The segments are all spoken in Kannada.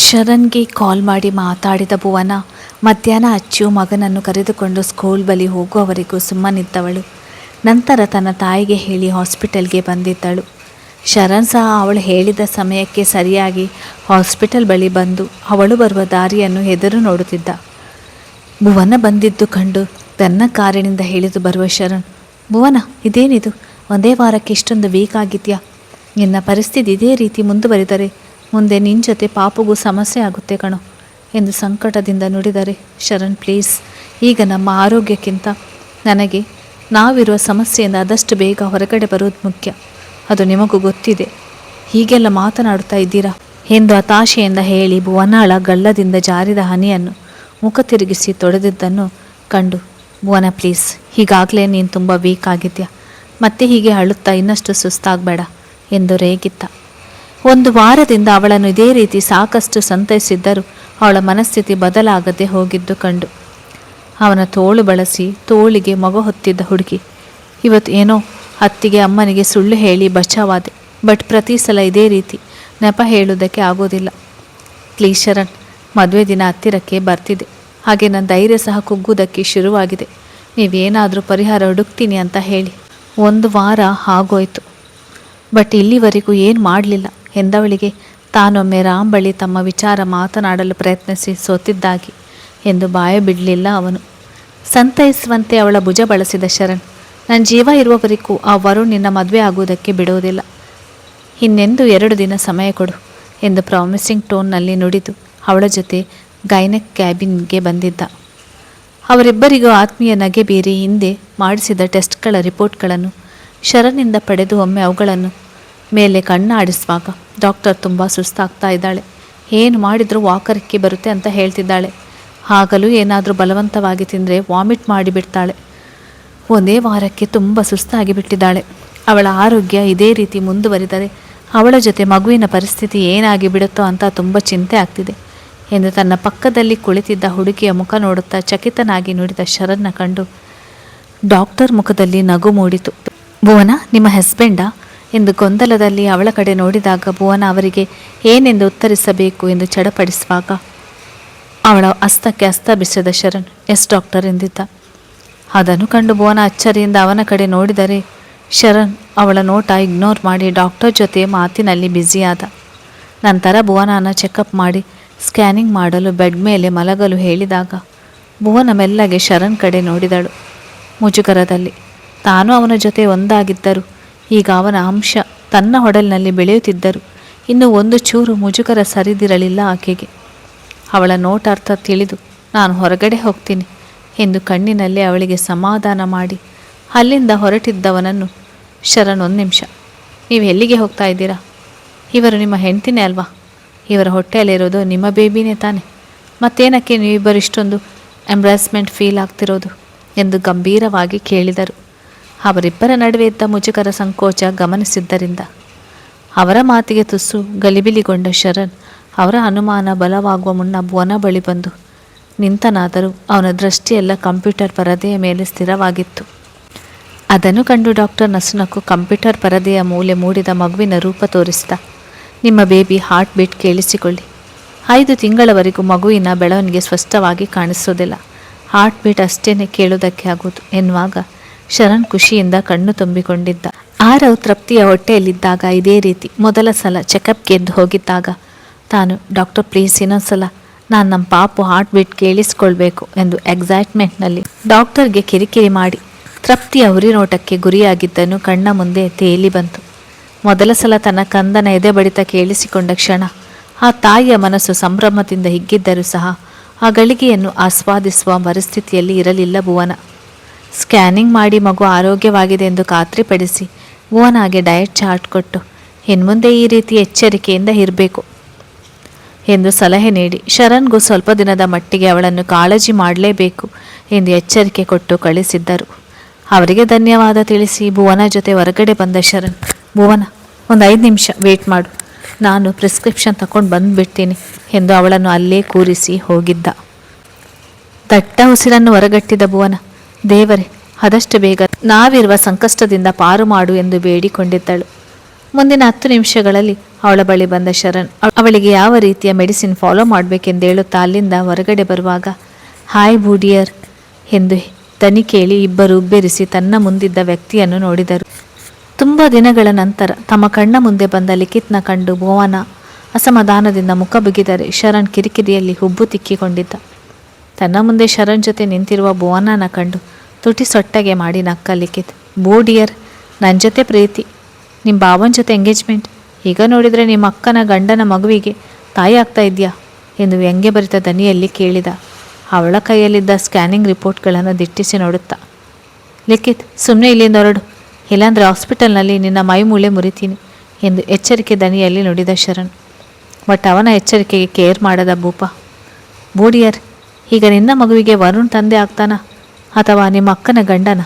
ಶರಣ್ಗೆ ಕಾಲ್ ಮಾಡಿ ಮಾತಾಡಿದ ಭುವನ ಮಧ್ಯಾಹ್ನ ಅಚ್ಚಿಯು ಮಗನನ್ನು ಕರೆದುಕೊಂಡು ಸ್ಕೂಲ್ ಬಳಿ ಹೋಗುವವರೆಗೂ ಸುಮ್ಮನಿದ್ದವಳು. ನಂತರ ತನ್ನ ತಾಯಿಗೆ ಹೇಳಿ ಹಾಸ್ಪಿಟಲ್ಗೆ ಬಂದಿದ್ದಳು. ಶರಣ್ ಸಹ ಅವಳು ಹೇಳಿದ ಸಮಯಕ್ಕೆ ಸರಿಯಾಗಿ ಹಾಸ್ಪಿಟಲ್ ಬಳಿ ಬಂದು ಅವಳು ಬರುವ ದಾರಿಯನ್ನು ಎದುರು ನೋಡುತ್ತಿದ್ದ. ಭುವನ ಬಂದಿದ್ದು ಕಂಡು ತನ್ನ ಕಾರಿನಿಂದ ಇಳಿದು ಬರುವ ಶರಣ್, ಭುವನ ಇದೇನಿದು, ಒಂದೇ ವಾರಕ್ಕೆ ಇಷ್ಟೊಂದು ವೀಕ್ ಆಗಿದೆಯಾ? ನಿನ್ನ ಪರಿಸ್ಥಿತಿ ಇದೇ ರೀತಿ ಮುಂದುವರಿದರೆ ಮುಂದೆ ನಿನ್ನ ಜೊತೆ ಪಾಪುಗೂ ಸಮಸ್ಯೆ ಆಗುತ್ತೆ ಕಣೋ ಎಂದು ಸಂಕಟದಿಂದ ನುಡಿದರೆ, ಶರಣ್ ಪ್ಲೀಸ್, ಈಗ ನಮ್ಮ ಆರೋಗ್ಯಕ್ಕಿಂತ ನನಗೆ ನಾವಿರುವ ಸಮಸ್ಯೆಯಿಂದ ಆದಷ್ಟು ಬೇಗ ಹೊರಗಡೆ ಬರೋದು ಮುಖ್ಯ. ಅದು ನಿಮಗೂ ಗೊತ್ತಿದೆ. ಹೀಗೆಲ್ಲ ಮಾತನಾಡುತ್ತಾ ಇದ್ದೀರಾ ಎಂದು ಹತಾಶೆಯಿಂದ ಹೇಳಿ ಭುವನಾಳ ಗಲ್ಲದಿಂದ ಜಾರಿದ ಹನಿಯನ್ನು ಮುಖ ತಿರುಗಿಸಿ ತೊಡೆದಿದ್ದನ್ನು ಕಂಡು, ಭುವನ ಪ್ಲೀಸ್, ಹೀಗಾಗಲೇ ನೀನು ತುಂಬ ವೀಕ್ ಆಗಿದ್ಯಾ, ಮತ್ತೆ ಹೀಗೆ ಅಳುತ್ತಾ ಇನ್ನಷ್ಟು ಸುಸ್ತಾಗಬೇಡ ಎಂದು ರೇಗಿದ್ದ. ಒಂದು ವಾರದಿಂದ ಅವಳನ್ನು ಇದೇ ರೀತಿ ಸಾಕಷ್ಟು ಸಂತೈಸಿದ್ದರೂ ಅವಳ ಮನಸ್ಥಿತಿ ಬದಲಾಗದೆ ಹೋಗಿದ್ದು ಕಂಡು ಅವನ ತೋಳು ಬಳಸಿ ತೋಳಿಗೆ ಮಗು ಹೊತ್ತಿದ್ದ ಹುಡುಗಿ, ಇವತ್ತು ಏನೋ ಅತ್ತಿಗೆ ಅಮ್ಮನಿಗೆ ಸುಳ್ಳು ಹೇಳಿ ಬಚಾವಾದೆ, ಬಟ್ ಪ್ರತಿ ಸಲ ಇದೇ ರೀತಿ ನೆಪ ಹೇಳುವುದಕ್ಕೆ ಆಗೋದಿಲ್ಲ. ಪ್ಲೀಸ್ ಶರಣ್, ಮದುವೆ ದಿನ ಹತ್ತಿರಕ್ಕೆ ಬರ್ತಿದೆ, ಹಾಗೆ ನನ್ನ ಧೈರ್ಯ ಸಹ ಕುಗ್ಗುವುದಕ್ಕೆ ಶುರುವಾಗಿದೆ. ನೀವೇನಾದರೂ ಪರಿಹಾರ ಹುಡುಕ್ತೀನಿ ಅಂತ ಹೇಳಿ. ಒಂದು ವಾರ ಆಗೋಯ್ತು, ಬಟ್ ಇಲ್ಲಿವರೆಗೂ ಏನು ಮಾಡಲಿಲ್ಲ ಎಂದವಳಿಗೆ ತಾನೊಮ್ಮೆ ರಾಮ್ ಬಳಿ ತಮ್ಮ ವಿಚಾರ ಮಾತನಾಡಲು ಪ್ರಯತ್ನಿಸಿ ಸೋತಿದ್ದಾಗಿ ಎಂದು ಬಾಯ ಬಿಡಲಿಲ್ಲ ಅವನು. ಸಂತೈಸುವಂತೆ ಅವಳ ಭುಜ ಬಳಸಿದ ಶರಣ್, ನನ್ನ ಜೀವ ಇರುವವರೆಗೂ ಆ ವರುಣ್ ನಿನ್ನ ಮದುವೆ ಆಗುವುದಕ್ಕೆ ಬಿಡುವುದಿಲ್ಲ. ಇನ್ನೆಂದು 2 ದಿನ ಸಮಯ ಕೊಡು ಎಂದು ಪ್ರಾಮಿಸಿಂಗ್ ಟೋನ್ನಲ್ಲಿ ನುಡಿದು ಅವಳ ಜೊತೆ ಗೈನೆಕ್ ಕ್ಯಾಬಿನ್ಗೆ ಬಂದಿದ್ದ. ಅವರಿಬ್ಬರಿಗೂ ಆತ್ಮೀಯ ನಗೆ ಬೀರಿ ಹಿಂದೆ ಮಾಡಿಸಿದ ಟೆಸ್ಟ್ಗಳ ರಿಪೋರ್ಟ್ಗಳನ್ನು ಶರಣ್ನಿಂದ ಪಡೆದು ಒಮ್ಮೆ ಅವುಗಳನ್ನು ಮೇಲೆ ಕಣ್ಣಾಡಿಸುವಾಗ, ಡಾಕ್ಟರ್ ತುಂಬ ಸುಸ್ತಾಗ್ತಾ ಇದ್ದಾಳೆ, ಏನು ಮಾಡಿದರೂ ವಾಕರಿಕೆ ಬರುತ್ತೆ ಅಂತ ಹೇಳ್ತಿದ್ದಾಳೆ, ಆಗಲೂ ಏನಾದರೂ ಬಲವಂತವಾಗಿ ತಿಂದರೆ ವಾಮಿಟ್ ಮಾಡಿಬಿಡ್ತಾಳೆ, ಒಂದೇ ವಾರಕ್ಕೆ ತುಂಬ ಸುಸ್ತಾಗಿ ಬಿಟ್ಟಿದ್ದಾಳೆ, ಅವಳ ಆರೋಗ್ಯ ಇದೇ ರೀತಿ ಮುಂದುವರಿದರೆ ಅವಳ ಜೊತೆ ಮಗುವಿನ ಪರಿಸ್ಥಿತಿ ಏನಾಗಿ ಬಿಡುತ್ತೋ ಅಂತ ತುಂಬ ಚಿಂತೆ ಆಗ್ತಿದೆ ಎಂದು ತನ್ನ ಪಕ್ಕದಲ್ಲಿ ಕುಳಿತಿದ್ದ ಹುಡುಗಿಯ ಮುಖ ನೋಡುತ್ತಾ ಚಕಿತನಾಗಿ ನುಡಿದ ಶರಣ್ನ ಕಂಡು ಡಾಕ್ಟರ್ ಮುಖದಲ್ಲಿ ನಗು ಮೂಡಿತು. ಭುವನ ನಿಮ್ಮ ಹಸ್ಬೆಂಡಾ ಎಂದು ಗೊಂದಲದಲ್ಲಿ ಅವಳ ಕಡೆ ನೋಡಿದಾಗ ಭುವನ ಅವರಿಗೆ ಏನೆಂದು ಉತ್ತರಿಸಬೇಕು ಎಂದು ಚಡಪಡಿಸುವಾಗ ಅವಳ ಹಸ್ತಕ್ಕೆ ಹಸ್ತ ಬಿಸಿದ ಶರಣ್ ಎಸ್ ಡಾಕ್ಟರ್ ಎಂದಿದ್ದ. ಅದನ್ನು ಕಂಡು ಭುವನ ಅಚ್ಚರಿಯಿಂದ ಅವನ ಕಡೆ ನೋಡಿದರೆ ಶರಣ್ ಅವಳ ನೋಟ ಇಗ್ನೋರ್ ಮಾಡಿ ಡಾಕ್ಟರ್ ಜೊತೆ ಮಾತಿನಲ್ಲಿ ಬ್ಯುಸಿಯಾದ. ನಂತರ ಭುವನನ ಚೆಕಪ್ ಮಾಡಿ ಸ್ಕ್ಯಾನಿಂಗ್ ಮಾಡಲು ಬೆಡ್ ಮೇಲೆ ಮಲಗಲು ಹೇಳಿದಾಗ ಭುವನ ಮೆಲ್ಲಗೆ ಶರಣ್ ಕಡೆ ನೋಡಿದಳು ಮುಜುಗರದಲ್ಲಿ. ತಾನು ಅವನ ಜೊತೆ ಒಂದಾಗಿದ್ದರು, ಈಗ ಅವನ ಅಂಶ ತನ್ನ ಹೊಡಲಿನಲ್ಲಿ ಬೆಳೆಯುತ್ತಿದ್ದರು ಇನ್ನು ಒಂದು ಚೂರು ಮುಜುಗರ ಸರಿದಿರಲಿಲ್ಲ ಆಕೆಗೆ. ಅವಳ ನೋಟ ಅರ್ಥ ತಿಳಿದು ನಾನು ಹೊರಗಡೆ ಹೋಗ್ತೀನಿ ಎಂದು ಕಣ್ಣಿನಲ್ಲಿ ಅವಳಿಗೆ ಸಮಾಧಾನ ಮಾಡಿ ಅಲ್ಲಿಂದ ಹೊರಟಿದ್ದವನನ್ನು, ಶರಣ್ 1 ನಿಮಿಷ, ನೀವು ಎಲ್ಲಿಗೆ ಹೋಗ್ತಾ ಇದ್ದೀರಾ? ಇವರು ನಿಮ್ಮ ಹೆಂಡತಿನೇ ಅಲ್ವಾ? ಇವರ ಹೊಟ್ಟೆಯಲ್ಲಿರೋದು ನಿಮ್ಮ ಬೇಬಿನೇ ತಾನೆ, ಮತ್ತೇನಕ್ಕೆ ನೀವಿಬ್ಬರು ಇಷ್ಟೊಂದು ಎಂಬ್ರಾಸ್ಮೆಂಟ್ ಫೀಲ್ ಆಗ್ತಿರೋದು ಎಂದು ಗಂಭೀರವಾಗಿ ಕೇಳಿದರು. ಅವರಿಬ್ಬರ ನಡುವೆ ಇದ್ದ ಮುಜುಗರ ಸಂಕೋಚ ಗಮನಿಸಿದ್ದರಿಂದ ಅವರ ಮಾತಿಗೆ ತುಸು ಗಲಿಬಿಲಿಗೊಂಡ ಶರಣ್ ಅವರ ಅನುಮಾನ ಬಲವಾಗುವ ಮುನ್ನ ಭುವನ ಬಳಿ ಬಂದು ನಿಂತನಾದರೂ ಅವನ ದೃಷ್ಟಿಯೆಲ್ಲ ಕಂಪ್ಯೂಟರ್ ಪರದೆಯ ಮೇಲೆ ಸ್ಥಿರವಾಗಿತ್ತು. ಅದನ್ನು ಕಂಡು ಡಾಕ್ಟರ್ ನಸುನಕ್ಕು ಕಂಪ್ಯೂಟರ್ ಪರದೆಯ ಮೂಲೆ ಮೂಡಿದ ಮಗುವಿನ ರೂಪ ತೋರಿಸಿದ. ನಿಮ್ಮ ಬೇಬಿ ಹಾರ್ಟ್ ಬೀಟ್ ಕೇಳಿಸಿಕೊಳ್ಳಿ, 5 ತಿಂಗಳವರೆಗೂ ಮಗುವಿನ ಬೆಳವಣಿಗೆ ಸ್ಪಷ್ಟವಾಗಿ ಕಾಣಿಸೋದಿಲ್ಲ, ಹಾರ್ಟ್ ಬೀಟ್ ಅಷ್ಟೇನೆ ಕೇಳೋದಕ್ಕೆ ಆಗೋದು ಎನ್ನುವಾಗ ಶರಣ್ ಖುಷಿಯಿಂದ ಕಣ್ಣು ತುಂಬಿಕೊಂಡಿದ್ದ. ಆರವ್ ತೃಪ್ತಿಯ ಹೊಟ್ಟೆಯಲ್ಲಿದ್ದಾಗ ಇದೇ ರೀತಿ ಮೊದಲ ಸಲ ಚೆಕಪ್ಗೆ ಎದ್ದು ಹೋಗಿದ್ದಾಗ ತಾನು ಡಾಕ್ಟರ್ ಪ್ಲೀಸ್ ಇನ್ನೊಂದ್ಸಲ ನಾನು ನಮ್ಮ ಪಾಪು ಹಾರ್ಟ್ ಬೀಟ್ ಕೇಳಿಸ್ಕೊಳ್ಬೇಕು ಎಂದು ಎಕ್ಸೈಟ್ಮೆಂಟ್ನಲ್ಲಿ ಡಾಕ್ಟರ್ಗೆ ಕಿರಿಕಿರಿ ಮಾಡಿ ತೃಪ್ತಿಯ ಉರಿನೋಟಕ್ಕೆ ಗುರಿಯಾಗಿದ್ದನ್ನು ಕಣ್ಣ ಮುಂದೆ ತೇಲಿ ಬಂತು. ಮೊದಲ ಸಲ ತನ್ನ ಕಂದನ ಎದೆ ಬಡಿತ ಕೇಳಿಸಿಕೊಂಡ ಕ್ಷಣ ಆ ತಾಯಿಯ ಮನಸ್ಸು ಸಂಭ್ರಮದಿಂದ ಹಿಗ್ಗಿದ್ದರೂ ಸಹ ಆ ಗಳಿಗೆಯನ್ನು ಆಸ್ವಾದಿಸುವ ಪರಿಸ್ಥಿತಿಯಲ್ಲಿ ಇರಲಿಲ್ಲ ಭುವನ. ಸ್ಕ್ಯಾನಿಂಗ್ ಮಾಡಿ ಮಗು ಆರೋಗ್ಯವಾಗಿದೆ ಎಂದು ಖಾತ್ರಿಪಡಿಸಿ ಭುವನಾಗೆ ಡಯಟ್ ಚಾರ್ಟ್ ಕೊಟ್ಟು ಇನ್ಮುಂದೆ ಈ ರೀತಿ ಎಚ್ಚರಿಕೆಯಿಂದ ಇರಬೇಕು ಎಂದು ಸಲಹೆ ನೀಡಿ ಶರಣ್ಗೂ ಸ್ವಲ್ಪ ದಿನದ ಮಟ್ಟಿಗೆ ಅವಳನ್ನು ಕಾಳಜಿ ಮಾಡಲೇಬೇಕು ಎಂದು ಎಚ್ಚರಿಕೆ ಕೊಟ್ಟು ಕಳಿಸಿದ್ದರು. ಅವರಿಗೆ ಧನ್ಯವಾದ ತಿಳಿಸಿ ಭುವನ ಜೊತೆ ಹೊರಗಡೆ ಬಂದ ಶರಣ್, ಭುವನ ಒಂದು 5 ನಿಮಿಷ ವೇಟ್ ಮಾಡು, ನಾನು ಪ್ರಿಸ್ಕ್ರಿಪ್ಷನ್ ತಗೊಂಡು ಬಂದುಬಿಡ್ತೀನಿ ಎಂದು ಅವಳನ್ನು ಅಲ್ಲೇ ಕೂರಿಸಿ ಹೋಗಿದ್ದ. ದಟ್ಟ ಉಸಿರನ್ನು ಹೊರಗಟ್ಟಿದ ಭುವನ, ದೇವರೇ ಆದಷ್ಟು ಬೇಗ ನಾವಿರುವ ಸಂಕಷ್ಟದಿಂದ ಪಾರು ಮಾಡು ಎಂದು ಬೇಡಿಕೊಂಡಿದ್ದಳು. ಮುಂದಿನ 10 ನಿಮಿಷಗಳಲ್ಲಿ ಅವಳ ಬಳಿ ಬಂದ ಶರಣ್ ಅವಳಿಗೆ ಯಾವ ರೀತಿಯ ಮೆಡಿಸಿನ್ ಫಾಲೋ ಮಾಡಬೇಕೆಂದು ಹೇಳುತ್ತಾ ಅಲ್ಲಿಂದ ಹೊರಗಡೆ ಬರುವಾಗ, ಹಾಯ್ ಬೂಡಿಯರ್ ಎಂದು ದನಿ ಕೇಳಿ ಇಬ್ಬರು ಉಬ್ಬೆರಿಸಿ ತನ್ನ ಮುಂದಿದ್ದ ವ್ಯಕ್ತಿಯನ್ನು ನೋಡಿದರು. ತುಂಬ ದಿನಗಳ ನಂತರ ತಮ್ಮ ಕಣ್ಣ ಮುಂದೆ ಬಂದ ಲಿಖಿತ್ನ ಕಂಡು ಭುವನ ಅಸಮಾಧಾನದಿಂದ ಮುಖ ಬುಗಿದರೆ ಶರಣ್ ಕಿರಿಕಿರಿಯಲ್ಲಿ ಹುಬ್ಬು ತಿಕ್ಕಿಕೊಂಡಿದ್ದ. ತನ್ನ ಮುಂದೆ ಶರಣ್ ಜೊತೆ ನಿಂತಿರುವ ಭುವನನ ಕಂಡು ತುಟಿ ಸೊಟ್ಟಗೆ ಮಾಡಿ ನಕ್ಕ ಲಿಖಿತ್. ಬೂಡಿಯರ್, ನನ್ನ ಜೊತೆ ಪ್ರೀತಿ, ನಿಮ್ಮ ಬಾವನ ಜೊತೆ ಎಂಗೇಜ್ಮೆಂಟ್, ಈಗ ನೋಡಿದರೆ ನಿಮ್ಮ ಅಕ್ಕನ ಗಂಡನ ಮಗುವಿಗೆ ತಾಯಿ ಆಗ್ತಾ ಇದೆಯಾ ಎಂದು ವ್ಯಂಗ್ಯ ಭರಿತ ದನಿಯಲ್ಲಿ ಕೇಳಿದ, ಅವಳ ಕೈಯಲ್ಲಿದ್ದ ಸ್ಕ್ಯಾನಿಂಗ್ ರಿಪೋರ್ಟ್ಗಳನ್ನು ದಿಟ್ಟಿಸಿ ನೋಡುತ್ತಾ. ಲಿಖಿತ್, ಸುಮ್ಮನೆ ಇಲ್ಲಿಂದ ಹೊರಡು, ಇಲ್ಲಾಂದರೆ ಹಾಸ್ಪಿಟಲ್ನಲ್ಲಿ ನಿನ್ನ ಮೈಮೂಳೆ ಮುರಿತೀನಿ ಎಂದು ಎಚ್ಚರಿಕೆ ದನಿಯಲ್ಲಿ ನುಡಿದ ಶರಣ್. ಬಟ್ ಅವನ ಎಚ್ಚರಿಕೆಗೆ ಕೇರ್ ಮಾಡದ ಭೂಪ, ಬೂಡಿಯರ್, ಈಗ ನಿನ್ನ ಮಗುವಿಗೆ ವರುಣ್ ತಂದೆ ಆಗ್ತಾನಾ ಅಥವಾ ನಿಮ್ಮ ಅಕ್ಕನ ಗಂಡನ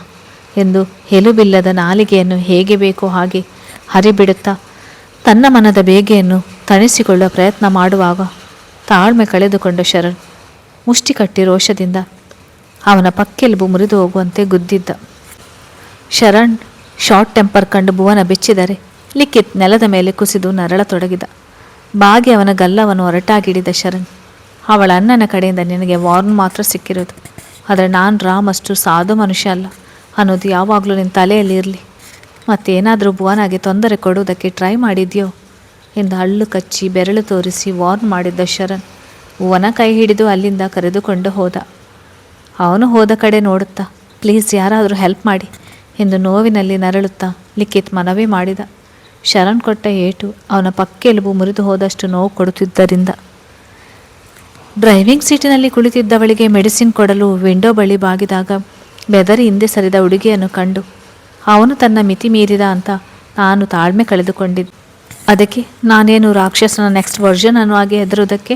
ಎಂದು ಎಲುಬಿಲ್ಲದ ನಾಲಿಗೆಯನ್ನು ಹೇಗೆ ಬೇಕೋ ಹಾಗೆ ಹರಿಬಿಡುತ್ತಾ ತನ್ನ ಮನದ ಬೇಗೆಯನ್ನು ತಣಿಸಿಕೊಳ್ಳುವ ಪ್ರಯತ್ನ ಮಾಡುವಾಗ ತಾಳ್ಮೆ ಕಳೆದುಕೊಂಡ ಶರಣ್ ಮುಷ್ಟಿ ಕಟ್ಟಿ ರೋಷದಿಂದ ಅವನ ಪಕ್ಕೆಲುಬು ಮುರಿದು ಹೋಗುವಂತೆ ಗುದ್ದಿದ್ದ. ಶರಣ್ ಶಾರ್ಟ್ ಟೆಂಪರ್ ಕಂಡು ಭುವನ ಬೆಚ್ಚಿದರೆ ಲಿಖಿತ್ ನೆಲದ ಮೇಲೆ ಕುಸಿದು ನರಳತೊಡಗಿದ. ಬಾಗಿ ಅವನ ಗಲ್ಲವನ್ನು ಹೊರಟಾಗಿಡಿದ ಶರಣ್, ಅವಳ ಅಣ್ಣನ ಕಡೆಯಿಂದ ನಿನಗೆ ವಾರ್ನ್ ಮಾತ್ರ ಸಿಕ್ಕಿರೋದು, ಆದರೆ ನಾನು ರಾಮ್ ಅಷ್ಟು ಸಾಧು ಮನುಷ್ಯ ಅಲ್ಲ ಅನ್ನೋದು ಯಾವಾಗಲೂ ನಿನ್ನ ತಲೆಯಲ್ಲಿ ಇರಲಿ. ಮತ್ತೇನಾದರೂ ಭುವನಾಗೆ ತೊಂದರೆ ಕೊಡುವುದಕ್ಕೆ ಟ್ರೈ ಮಾಡಿದ್ಯೋ ಎಂದು ಹಳ್ಳು ಕಚ್ಚಿ ಬೆರಳು ತೋರಿಸಿ ವಾರ್ನ್ ಮಾಡಿದ್ದ ಶರಣ್ ಭುವನ ಕೈ ಹಿಡಿದು ಅಲ್ಲಿಂದ ಕರೆದುಕೊಂಡು ಹೋದ. ಅವನು ಹೋದ ಕಡೆ ನೋಡುತ್ತಾ, ಪ್ಲೀಸ್ ಯಾರಾದರೂ ಹೆಲ್ಪ್ ಮಾಡಿ ಎಂದು ನೋವಿನಲ್ಲಿ ನರಳುತ್ತಾ ಲಿಖಿತ್ ಮನವಿ ಮಾಡಿದ. ಶರಣ್ ಕೊಟ್ಟ ಏಟು ಅವನ ಪಕ್ಕೆಲುಬು ಮುರಿದು ಹೋದಷ್ಟು ನೋವು ಕೊಡುತ್ತಿದ್ದರಿಂದ ಡ್ರೈವಿಂಗ್ ಸೀಟಿನಲ್ಲಿ ಕುಳಿತಿದ್ದವಳಿಗೆ ಮೆಡಿಸಿನ್ ಕೊಡಲು ವಿಂಡೋ ಬಳಿ ಬಾಗಿದಾಗ ಬೆದರಿ ಹಿಂದೆ ಸರಿದ ಹುಡುಗಿಯನ್ನು ಕಂಡು ಅವನು ತನ್ನ ಮಿತಿ ಮೀರಿದ ಅಂತ ನಾನು ತಾಳ್ಮೆ ಕಳೆದುಕೊಂಡಿದ್ದೆ. ಅದಕ್ಕೆ ನಾನೇನು ರಾಕ್ಷಸನ ನೆಕ್ಸ್ಟ್ ವರ್ಷನ್ ಅನ್ನುವಾಗೆ ಹೆದರುವುದಕ್ಕೆ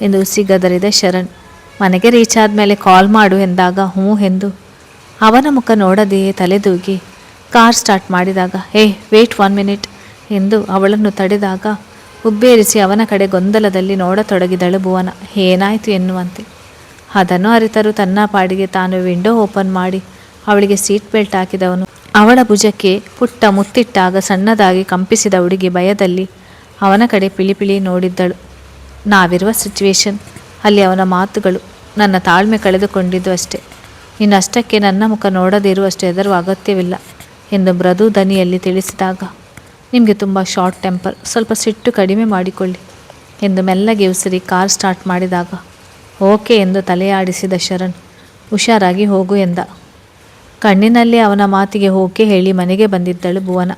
ಎಂದು ಉಸಿಗದರಿದ ಶರಣ್. ಮನೆಗೆ ರೀಚ್ ಆದಮೇಲೆ ಕಾಲ್ ಮಾಡು ಎಂದಾಗ ಹ್ಞೂ ಎಂದು ಅವನ ಮುಖ ನೋಡದೆಯೇ ತಲೆದೂಗಿ ಕಾರ್ ಸ್ಟಾರ್ಟ್ ಮಾಡಿದಾಗ, ವೇಟ್ 1 ಮಿನಿಟ್ ಎಂದು ಅವಳನ್ನು ತಡೆದಾಗ ಉಬ್ಬೇರಿಸಿ ಅವನ ಕಡೆ ಗೊಂದಲದಲ್ಲಿ ನೋಡತೊಡಗಿದಳು ಭುವನ, ಏನಾಯಿತು ಎನ್ನುವಂತೆ. ಅದನ್ನು ಅರಿತರೂ ತನ್ನ ಪಾಡಿಗೆ ತಾನು ವಿಂಡೋ ಓಪನ್ ಮಾಡಿ ಅವಳಿಗೆ ಸೀಟ್ ಬೆಲ್ಟ್ ಹಾಕಿದವನು ಅವಳ ಭುಜಕ್ಕೆ ಪುಟ್ಟ ಮುತ್ತಿಟ್ಟಾಗ ಸಣ್ಣದಾಗಿ ಕಂಪಿಸಿದ ಹುಡುಗಿ ಭಯದಲ್ಲಿ ಅವನ ಕಡೆ ಪಿಳಿಪಿಳಿ ನೋಡಿದ್ದಳು. ನಾವಿರುವ ಸಿಚುವೇಶನ್ ಅಲ್ಲಿ ಅವನ ಮಾತುಗಳು ನನ್ನ ತಾಳ್ಮೆ ಕಳೆದುಕೊಂಡಿದ್ದು ಅಷ್ಟೇ. ಇನ್ನಷ್ಟಕ್ಕೆ ನನ್ನ ಮುಖ ನೋಡದೇ ಇರುವಷ್ಟು ಹೆದರುವ ಅಗತ್ಯವಿಲ್ಲ ಎಂದು ಮೃದು ದನಿಯಲ್ಲಿ ತಿಳಿಸಿದಾಗ, ನಿಮಗೆ ತುಂಬ ಶಾರ್ಟ್ ಟೆಂಪರ್, ಸ್ವಲ್ಪ ಸಿಟ್ಟು ಕಡಿಮೆ ಮಾಡಿಕೊಳ್ಳಿ ಎಂದು ಮೆಲ್ಲಗೆ ಉಸಿರಿ ಕಾರ್ ಸ್ಟಾರ್ಟ್ ಮಾಡಿದಾಗ ಓಕೆ ಎಂದು ತಲೆಯಾಡಿಸಿದ ಶರಣ್ ಹುಷಾರಾಗಿ ಹೋಗು ಎಂದ. ಕಣ್ಣಿನಲ್ಲಿ ಅವನ ಮಾತಿಗೆ ಓಕೆ ಹೇಳಿ ಮನೆಗೆ ಬಂದಿದ್ದಳು ಭುವನ.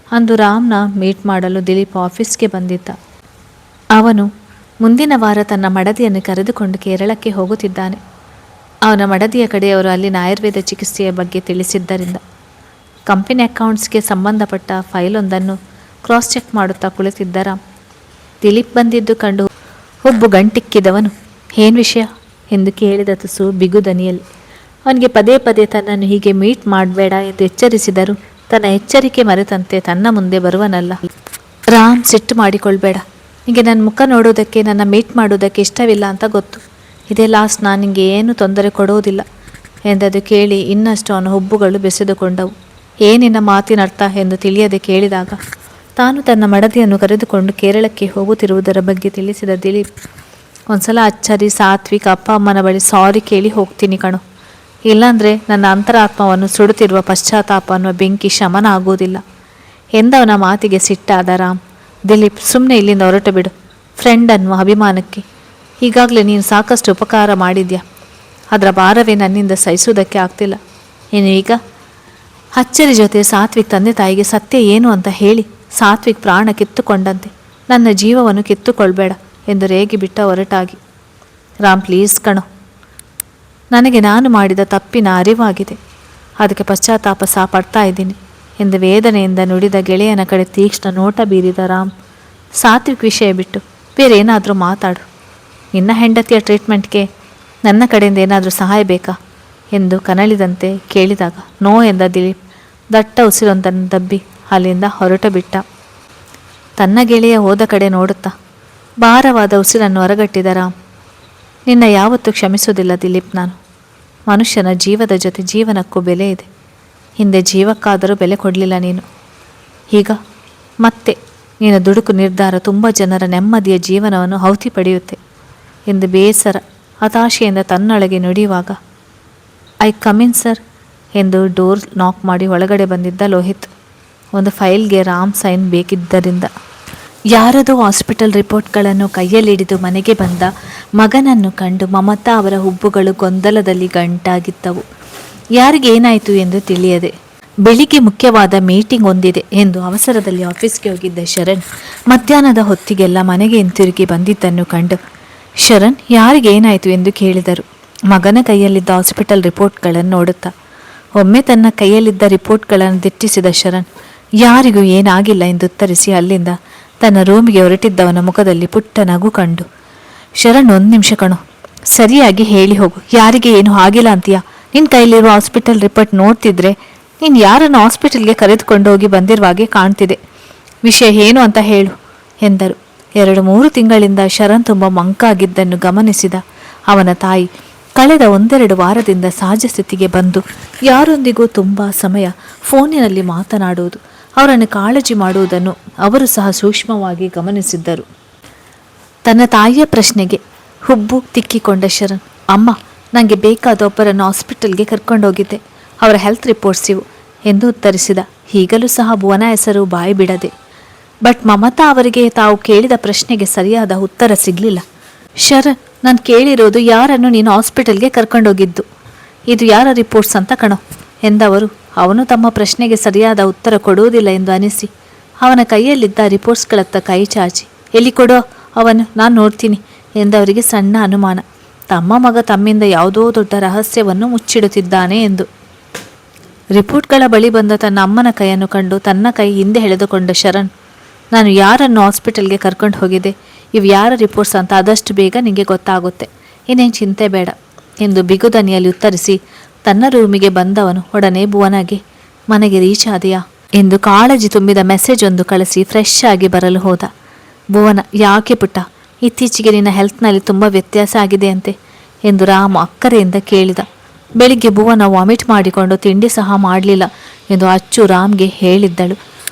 ಅಂದು ರಾಮ್ನ ಮೀಟ್ ಮಾಡಲು ದಿಲೀಪ್ ಆಫೀಸ್ಗೆ ಬಂದಿದ್ದ. ಅವನು ಮುಂದಿನ ವಾರ ತನ್ನ ಮಡದಿಯನ್ನು ಕರೆದುಕೊಂಡು ಕೇರಳಕ್ಕೆ ಹೋಗುತ್ತಿದ್ದಾನೆ. ಅವನ ಮಡದಿಯ ಕಡೆಯವರು ಅಲ್ಲಿನ ಆಯುರ್ವೇದ ಚಿಕಿತ್ಸೆಯ ಬಗ್ಗೆ ತಿಳಿಸಿದ್ದರಿಂದ ಕಂಪನಿ ಅಕೌಂಟ್ಸ್ಗೆ ಸಂಬಂಧಪಟ್ಟ ಫೈಲೊಂದನ್ನು ಕ್ರಾಸ್ ಚೆಕ್ ಮಾಡುತ್ತಾ ಕುಳಿತಿದ್ದ ರಾಮ್. ದಿಲೀಪ್ ಬಂದಿದ್ದು ಕಂಡು ಹುಬ್ಬು ಗಂಟಿಕ್ಕಿದವನು, ಏನು ವಿಷಯ ಎಂದು ಕೇಳಿದ ತುಸು ಬಿಗುದನಿಯಲ್ಲಿ. ಅವನಿಗೆ ಪದೇ ಪದೇ ತನ್ನನ್ನು ಹೀಗೆ ಮೀಟ್ ಮಾಡಬೇಡ ಎಂದು ಎಚ್ಚರಿಸಿದರು ತನ್ನ ಎಚ್ಚರಿಕೆ ಮರೆತಂತೆ ತನ್ನ ಮುಂದೆ ಬರುವನಲ್ಲ. ರಾಮ್, ಸಿಟ್ಟು ಮಾಡಿಕೊಳ್ಬೇಡ, ನಿಮಗೆ ನನ್ನ ಮುಖ ನೋಡೋದಕ್ಕೆ, ನನ್ನ ಮೀಟ್ ಮಾಡೋದಕ್ಕೆ ಇಷ್ಟವಿಲ್ಲ ಅಂತ ಗೊತ್ತು. ಇದೇ ಲಾಸ್ಟ್, ನಾನು ನಿಮಗೆ ಏನು ತೊಂದರೆ ಕೊಡೋದಿಲ್ಲ ಎಂದದು ಕೇಳಿ ಇನ್ನಷ್ಟು ಅವನ ಹುಬ್ಬುಗಳು ಬೆಸೆದುಕೊಂಡವು. ಏನಿನ್ನ ಮಾತಿನ ಅರ್ಥ ಎಂದು ತಿಳಿಯದೆ ಕೇಳಿದಾಗ ತಾನು ತನ್ನ ಮಡದಿಯನ್ನು ಕರೆದುಕೊಂಡು ಕೇರಳಕ್ಕೆ ಹೋಗುತ್ತಿರುವುದರ ಬಗ್ಗೆ ತಿಳಿಸಿದ ದಿಲೀಪ್, ಒಂದ್ಸಲ ಅಚ್ಚರಿ ಸಾತ್ವಿಕ್ ಅಪ್ಪ ಅಮ್ಮನ ಬಳಿ ಸಾರಿ ಕೇಳಿ ಹೋಗ್ತೀನಿ ಕಣೋ, ಇಲ್ಲಾಂದರೆ ನನ್ನ ಅಂತರಾತ್ಮವನ್ನು ಸುಡುತ್ತಿರುವ ಪಶ್ಚಾತ್ತಾಪ ಅನ್ನುವ ಬೆಂಕಿ ಶಮನ ಆಗುವುದಿಲ್ಲ ಎಂದವನ ಮಾತಿಗೆ ಸಿಟ್ಟಾದ ರಾಮ್, ದಿಲೀಪ್, ಸುಮ್ಮನೆ ಇಲ್ಲಿಂದ ಹೊರಟು ಬಿಡು. ಫ್ರೆಂಡ್ ಅನ್ನುವ ಅಭಿಮಾನಕ್ಕೆ ಈಗಾಗಲೇ ನೀನು ಸಾಕಷ್ಟು ಉಪಕಾರ ಮಾಡಿದ್ಯಾ, ಅದರ ಭಾರವೇ ನನ್ನಿಂದ ಸಹಿಸುವುದಕ್ಕೆ ಆಗ್ತಿಲ್ಲ. ಇನ್ನು ಈಗ ಅಚ್ಚರಿ ಜೊತೆ ಸಾತ್ವಿಕ್ ತಂದೆ ತಾಯಿಗೆ ಸತ್ಯ ಏನು ಅಂತ ಹೇಳಿ ಸಾತ್ವಿಕ್ ಪ್ರಾಣ ಕಿತ್ತುಕೊಂಡಂತೆ ನನ್ನ ಜೀವವನ್ನು ಕಿತ್ತುಕೊಳ್ಬೇಡ ಎಂದು ರೇಗಿ ಬಿಟ್ಟ ಹೊರಟಾಗಿ. ರಾಮ್, ಪ್ಲೀಸ್ ಕಣೋ, ನನಗೆ ನಾನು ಮಾಡಿದ ತಪ್ಪಿನ ಅರಿವಾಗಿದೆ, ಅದಕ್ಕೆ ಪಶ್ಚಾತ್ತಾಪ ಪಡ್ತಾ ಇದ್ದೀನಿ ಎಂದು ವೇದನೆಯಿಂದ ನುಡಿದ ಗೆಳೆಯನ ಕಡೆ ತೀಕ್ಷ್ಣ ನೋಟ ಬೀರಿದ ರಾಮ್, ಸಾತ್ವಿಕ್ ವಿಷಯ ಬಿಟ್ಟು ಬೇರೆ ಏನಾದರೂ ಮಾತಾಡು, ನಿನ್ನ ಹೆಂಡತಿಯ ಟ್ರೀಟ್ಮೆಂಟ್ಗೆ ನನ್ನ ಕಡೆಯಿಂದ ಏನಾದರೂ ಸಹಾಯ ಬೇಕಾ ಎಂದು ಕನಳಿದಂತೆ ಕೇಳಿದಾಗ ನೋ ಎಂದ ದಿಲೀಪ್ ದಟ್ಟ ಉಸಿರೊಂದನ್ನು ದಬ್ಬಿ ಅಲ್ಲಿಂದ ಹೊರಟು ಬಿಟ್ಟ. ತನ್ನ ಗೆಳೆಯ ಹೋದ ಕಡೆ ನೋಡುತ್ತಾ ಭಾರವಾದ ಉಸಿರನ್ನು ಹೊರಗಟ್ಟಿದ ರಾಮ್, ನಿನ್ನ ಯಾವತ್ತೂ ಕ್ಷಮಿಸುವುದಿಲ್ಲ ದಿಲೀಪ್. ನಾನು ಮನುಷ್ಯನ ಜೀವದ ಜೊತೆ ಜೀವನಕ್ಕೂ ಬೆಲೆ ಇದೆ. ಹಿಂದೆ ಜೀವಕ್ಕಾದರೂ ಬೆಲೆ ಕೊಡಲಿಲ್ಲ ನೀನು, ಈಗ ಮತ್ತೆ ನಿನ್ನ ದುಡುಕು ನಿರ್ಧಾರ ತುಂಬ ಜನರ ನೆಮ್ಮದಿಯ ಜೀವನವನ್ನು ಔತಿ ಪಡೆಯುತ್ತೆ ಎಂದು ಬೇಸರ ಹತಾಶೆಯಿಂದ ತನ್ನೊಳಗೆ ನುಡಿಯುವಾಗ, ಐ ಕಮಿನ್ ಸರ್ ಎಂದು ಡೋರ್ ನಾಕ್ ಮಾಡಿ ಒಳಗಡೆ ಬಂದಿದ್ದ ಲೋಹಿತ್. ಒಂದು ಫೈಲ್ಗೆ ರಾಮ್ ಸೈನ್ ಬೇಕಿದ್ದರಿಂದ. ಯಾರದೋ ಹಾಸ್ಪಿಟಲ್ ರಿಪೋರ್ಟ್ಗಳನ್ನು ಕೈಯಲ್ಲಿಡಿದು ಮನೆಗೆ ಬಂದ ಮಗನನ್ನು ಕಂಡು ಮಮತಾ ಅವರ ಹುಬ್ಬುಗಳು ಗೊಂದಲದಲ್ಲಿ ಗಂಟಾಗಿದ್ದವು. ಯಾರಿಗೇನಾಯಿತು ಎಂದು ತಿಳಿಯದೆ. ಬೆಳಿಗ್ಗೆ ಮುಖ್ಯವಾದ ಮೀಟಿಂಗ್ ಒಂದಿದೆ ಎಂದು ಅವಸರದಲ್ಲಿ ಆಫೀಸ್ಗೆ ಹೋಗಿದ್ದ ಶರಣ್ ಮಧ್ಯಾಹ್ನದ ಹೊತ್ತಿಗೆಲ್ಲ ಮನೆಗೆ ಹಿಂತಿರುಗಿ ಬಂದಿದ್ದನ್ನು ಕಂಡು, ಶರಣ್ ಯಾರಿಗೇನಾಯಿತು ಎಂದು ಕೇಳಿದರು. ಮಗನ ಕೈಯಲ್ಲಿದ್ದ ಹಾಸ್ಪಿಟಲ್ ರಿಪೋರ್ಟ್ಗಳನ್ನು ನೋಡುತ್ತಾ. ಒಮ್ಮೆ ತನ್ನ ಕೈಯಲ್ಲಿದ್ದ ರಿಪೋರ್ಟ್ಗಳನ್ನು ದಿಟ್ಟಿಸಿದ ಶರಣ್, ಯಾರಿಗೂ ಏನಾಗಿಲ್ಲ ಎಂದು ಉತ್ತರಿಸಿ ಅಲ್ಲಿಂದ ತನ್ನ ರೂಮಿಗೆ ಹೊರಟಿದ್ದವನ ಮುಖದಲ್ಲಿ ಪುಟ್ಟ ನಗು ಕಂಡು, ಶರಣ್ 1 ನಿಮಿಷ ಕಣೋ, ಸರಿಯಾಗಿ ಹೇಳಿ ಹೋಗು, ಯಾರಿಗೆ ಏನು ಆಗಿಲ್ಲ ಅಂತೀಯಾ? ನಿನ್ನ ಕೈಲಿರುವ ಹಾಸ್ಪಿಟಲ್ ರಿಪೋರ್ಟ್ ನೋಡ್ತಿದ್ರೆ ನೀನು ಯಾರನ್ನು ಹಾಸ್ಪಿಟಲ್ಗೆ ಕರೆದುಕೊಂಡು ಹೋಗಿ ಬಂದಿರುವಾಗೆ ಕಾಣ್ತಿದೆ. ವಿಷಯ ಏನು ಅಂತ ಹೇಳು ಎಂದರು. 2-3 ತಿಂಗಳಿಂದ ಶರಣ್ ತುಂಬ ಮಂಕಾಗಿದ್ದನ್ನು ಗಮನಿಸಿದ ಅವನ ತಾಯಿ ಕಳೆದ 1-2 ವಾರದಿಂದ ಸಹಜ ಸ್ಥಿತಿಗೆ ಬಂದು ಯಾರೊಂದಿಗೂ ತುಂಬ ಸಮಯ ಫೋನಿನಲ್ಲಿ ಮಾತನಾಡುವುದು, ಅವರನ್ನು ಕಾಳಜಿ ಮಾಡುವುದನ್ನು ಅವರು ಸಹ ಸೂಕ್ಷ್ಮವಾಗಿ ಗಮನಿಸಿದ್ದರು. ತನ್ನ ತಾಯಿಯ ಪ್ರಶ್ನೆಗೆ ಹುಬ್ಬು ತಿಕ್ಕಿಕೊಂಡ ಶರಣ್, ಅಮ್ಮ, ನನಗೆ ಬೇಕಾದ ಒಬ್ಬರನ್ನು ಹಾಸ್ಪಿಟಲ್ಗೆ ಕರ್ಕೊಂಡೋಗಿದ್ದೆ, ಅವರ ಹೆಲ್ತ್ ರಿಪೋರ್ಟ್ಸ್ ಇವು ಎಂದು ಉತ್ತರಿಸಿದ. ಈಗಲೂ ಸಹ ಭುವನ ಹೆಸರು ಬಾಯಿ ಬಿಡದೆ. ಬಟ್ ಮಮತಾ ಅವರಿಗೆ ತಾವು ಕೇಳಿದ ಪ್ರಶ್ನೆಗೆ ಸರಿಯಾದ ಉತ್ತರ ಸಿಗಲಿಲ್ಲ. ಶರಣ್, ನಾನು ಕೇಳಿರೋದು ಯಾರನ್ನು ನೀನು ಹಾಸ್ಪಿಟಲ್ಗೆ ಕರ್ಕೊಂಡೋಗಿದ್ದು, ಇದು ಯಾರ ರಿಪೋರ್ಟ್ಸ್ ಅಂತ ಕಣೋ ಎಂದವರು. ಅವನು ತಮ್ಮ ಪ್ರಶ್ನೆಗೆ ಸರಿಯಾದ ಉತ್ತರ ಕೊಡುವುದಿಲ್ಲ ಎಂದು ಅನಿಸಿ ಅವನ ಕೈಯಲ್ಲಿದ್ದ ರಿಪೋರ್ಟ್ಸ್ಗಳತ್ತ ಕೈ ಚಾಚಿ, ಎಲ್ಲಿ ಕೊಡೋ ಅವನು, ನಾನು ನೋಡ್ತೀನಿ ಎಂದವರಿಗೆ ಸಣ್ಣ ಅನುಮಾನ. ತಮ್ಮ ಮಗ ತಮ್ಮಿಂದ ಯಾವುದೋ ದೊಡ್ಡ ರಹಸ್ಯವನ್ನು ಮುಚ್ಚಿಡುತ್ತಿದ್ದಾನೆ ಎಂದು. ರಿಪೋರ್ಟ್ಗಳ ಬಳಿ ಬಂದ ತನ್ನ ಅಮ್ಮನ ಕೈಯನ್ನು ಕಂಡು ತನ್ನ ಕೈ ಹಿಂದೆ ಎಳೆದುಕೊಂಡ ಶರಣ್, ನಾನು ಯಾರನ್ನು ಹಾಸ್ಪಿಟಲ್ಗೆ ಕರ್ಕೊಂಡು ಹೋಗಿದ್ದೆ, ಇವು ಯಾರ ರಿಪೋರ್ಟ್ಸ್ ಅಂತ ಆದಷ್ಟು ಬೇಗ ನಿಮಗೆ ಗೊತ್ತಾಗುತ್ತೆ, ಇನ್ನೇನು ಚಿಂತೆ ಬೇಡ ಎಂದು ಬಿಗುದನಿಯಲ್ಲಿ ಉತ್ತರಿಸಿ ತನ್ನ ರೂಮಿಗೆ ಬಂದವನು ಒಡನೆ ಭುವನಗೆ, ಮನೆಗೆ ರೀಚ್ ಆದೆಯಾ ಎಂದು ಕಾಳಜಿ ತುಂಬಿದ ಮೆಸೇಜ್ ಒಂದು ಕಳಿಸಿ ಫ್ರೆಶ್ ಆಗಿ ಬರಲು ಹೋದ. ಭುವನ, ಯಾಕೆ ಪುಟ್ಟ, ಇತ್ತೀಚೆಗೆ ನಿನ್ನ ಹೆಲ್ತ್ನಲ್ಲಿ ತುಂಬ ವ್ಯತ್ಯಾಸ ಆಗಿದೆ ಅಂತೆ ಎಂದು ರಾಮು ಅಕ್ಕರೆಯಿಂದ ಕೇಳಿದ. ಬೆಳಿಗ್ಗೆ ಭುವನ ವಾಮಿಟ್ ಮಾಡಿಕೊಂಡು ತಿಂಡಿ ಸಹ ಮಾಡಲಿಲ್ಲ ಎಂದು ಅಚ್ಚು ರಾಮ್ಗೆ ಹೇಳಿದ್ದಳು.